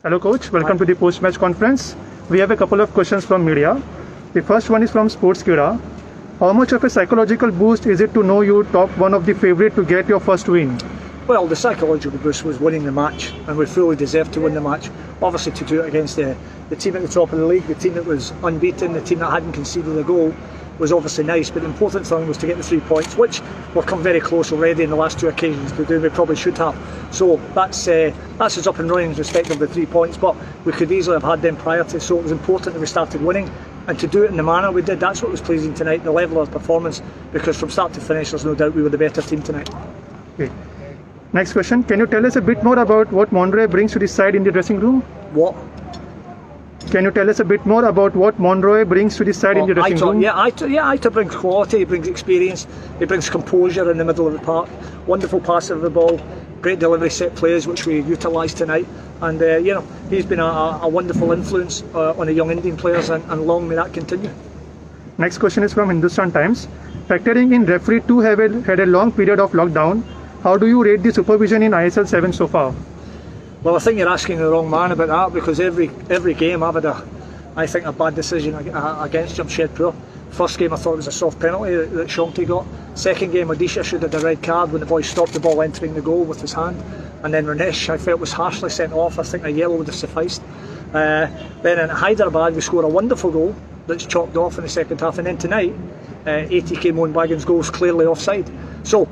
Hello coach, welcome to the post-match conference. We have a couple of questions from media. The first one is from Sportskira. How much of a psychological boost is it to know you top one of the favourite to get your first win? Well, the psychological boost was winning the match, and we fully deserved to win the match. Obviously, to do it against the team at the top of the league, the team that was unbeaten, the team that hadn't conceded a goal, was obviously nice. But the important thing was to get the 3 points, which we've come very close already in the last 2 occasions to do. We probably should have. So that's us up and running in respect of the 3 points. But we could easily have had them prior to. So it was important that we started winning. And to do it in the manner we did, that's what was pleasing tonight, the level of performance, because from start to finish there's no doubt we were the better team tonight. Okay. Next question, can you tell us a bit more about what Monroe brings to the side in the dressing room? What? Can you tell us a bit more about what Monroe brings to the side in the dressing room? Aitor brings quality, he brings experience, he brings composure in the middle of the park, wonderful passer of the ball, great delivery set plays which we utilised tonight, and he's been a wonderful influence on the young Indian players, and long may that continue. Next question is from Hindustan Times. Factoring in referee 2 had a long period of lockdown, how do you rate the supervision in ISL 7 so far? Well, I think you're asking the wrong man about that, because every game I've had a bad decision against Jamshedpur. First game I thought it was a soft penalty that Shonky got. Second game Odisha should have had a red card when the boy stopped the ball entering the goal with his hand. And then Ranesh I felt was harshly sent off. I think a yellow would have sufficed. Then in Hyderabad we scored a wonderful goal that's chalked off in the second half. And then tonight, ATK Mohun Bagan's goal is clearly offside. So,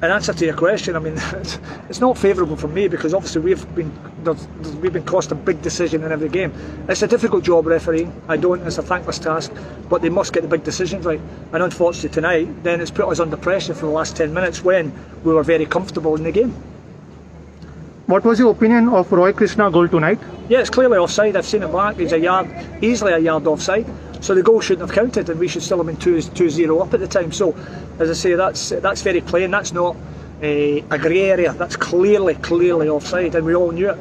in answer to your question, I mean, it's not favourable for me, because obviously we've been cost a big decision in every game. It's a difficult job refereeing. It's a thankless task, but they must get the big decisions right. And unfortunately tonight, then it's put us under pressure for the last 10 minutes when we were very comfortable in the game. What was your opinion of Roy Krishna goal tonight? Yeah, it's clearly offside. I've seen it back. He's easily a yard offside. So the goal shouldn't have counted, and we should still have been 2-0 up at the time. So, as I say, that's very plain. That's not a grey area. That's clearly offside, and we all knew it.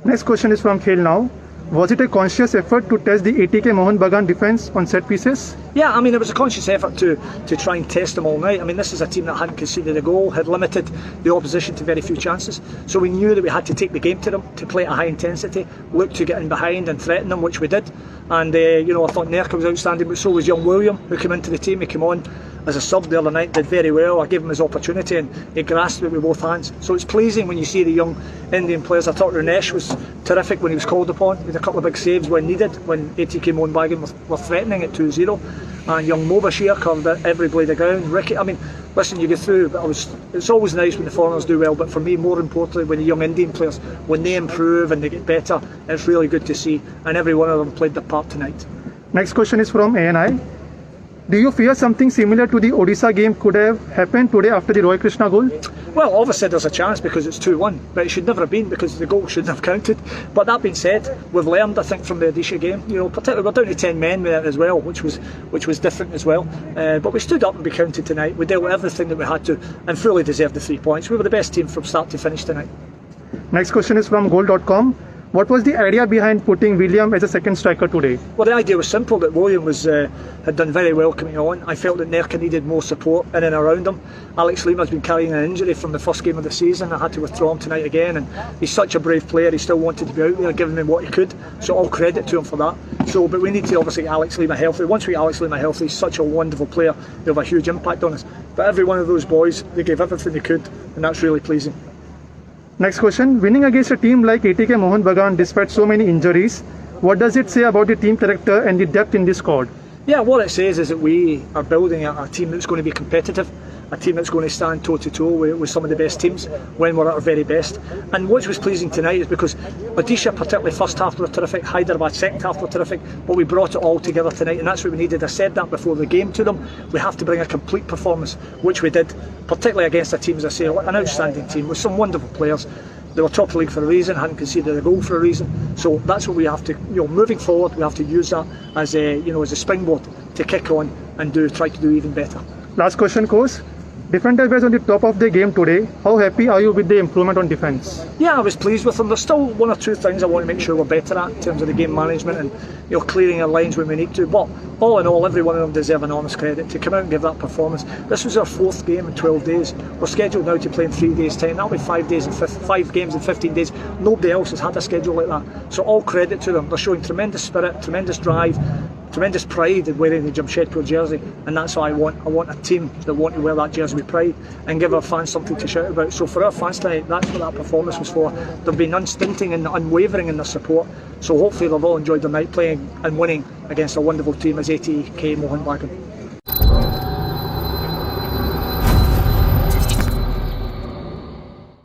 Next question is from Khel Now. Was it a conscious effort to test the ATK Mohun Bagan defence on set pieces? Yeah, I mean, it was a conscious effort to try and test them all night. I mean, this is a team that hadn't conceded a goal, had limited the opposition to very few chances. So we knew that we had to take the game to them, to play at a high intensity, look to get in behind and threaten them, which we did. And, I thought Nerka was outstanding, but so was young William, who came into the team. He came on as a sub the other night, did very well. I gave him his opportunity and he grasped it with both hands. So it's pleasing when you see the young Indian players. I thought Ranesh was terrific when he was called upon. He had a couple of big saves when needed, when ATK Mohun Bagan were threatening at 2-0. And young Mobashir covered every blade of ground. Ricky, I mean, listen, you go through, but it's always nice when the foreigners do well, but for me, more importantly, when the young Indian players, when they improve and they get better, it's really good to see. And every one of them played their part tonight. Next question is from ANI. Do you fear something similar to the Odisha game could have happened today after the Roy Krishna goal? Well, obviously there's a chance because it's 2-1, but it should never have been because the goal shouldn't have counted. But that being said, we've learned, I think, from the Odisha game. Particularly we're down to 10 men with it as well, which was different as well. But we stood up and we counted tonight. We dealt with everything that we had to and fully deserved the 3 points. We were the best team from start to finish tonight. Next question is from Goal.com. What was the idea behind putting William as a second striker today? Well, the idea was simple, that William had done very well coming on. I felt that Nerka needed more support in and around him. Alex Lima's been carrying an injury from the first game of the season. I had to withdraw him tonight again, and he's such a brave player. He still wanted to be out there, giving him what he could. So all credit to him for that. But we need to obviously get Alex Lima healthy. Once we get Alex Lima healthy, he's such a wonderful player. He'll have a huge impact on us. But every one of those boys, they gave everything they could, and that's really pleasing. Next question. Winning against a team like ATK Mohun Bagan despite so many injuries, what does it say about the team character and the depth in this squad? Yeah, what it says is that we are building a team that's going to be competitive, a team that's going to stand toe-to-toe with some of the best teams when we're at our very best. And what was pleasing tonight is because Odisha, particularly first half, were terrific, Hyderabad second half were terrific, but we brought it all together tonight, and that's what we needed. I said that before the game to them. We have to bring a complete performance, which we did, particularly against a team, as I say, an outstanding team with some wonderful players. They were top of the league for a reason, hadn't conceded a goal for a reason. So that's what we have to, moving forward, we have to use that as a springboard to kick on and try to do even better. Last question, coach. Defenders were on the top of the game today. How happy are you with the improvement on defence? Yeah, I was pleased with them. There's still one or two things I want to make sure we're better at in terms of the game management and clearing our lines when we need to. But all in all, every one of them deserve enormous credit to come out and give that performance. This was our 4th game in 12 days. We're scheduled now to play in 3 days' time. That'll be 5 games in 15 days. Nobody else has had a schedule like that. So all credit to them. They're showing tremendous spirit, tremendous drive, tremendous pride in wearing the Jamshedpur jersey, and that's what I want. I want a team that want to wear that jersey with pride and give our fans something to shout about. So for our fans tonight, that's what that performance was for. They've been unstinting and unwavering in their support. So hopefully they've all enjoyed their night playing and winning against a wonderful team as ATK Mohun Bagan.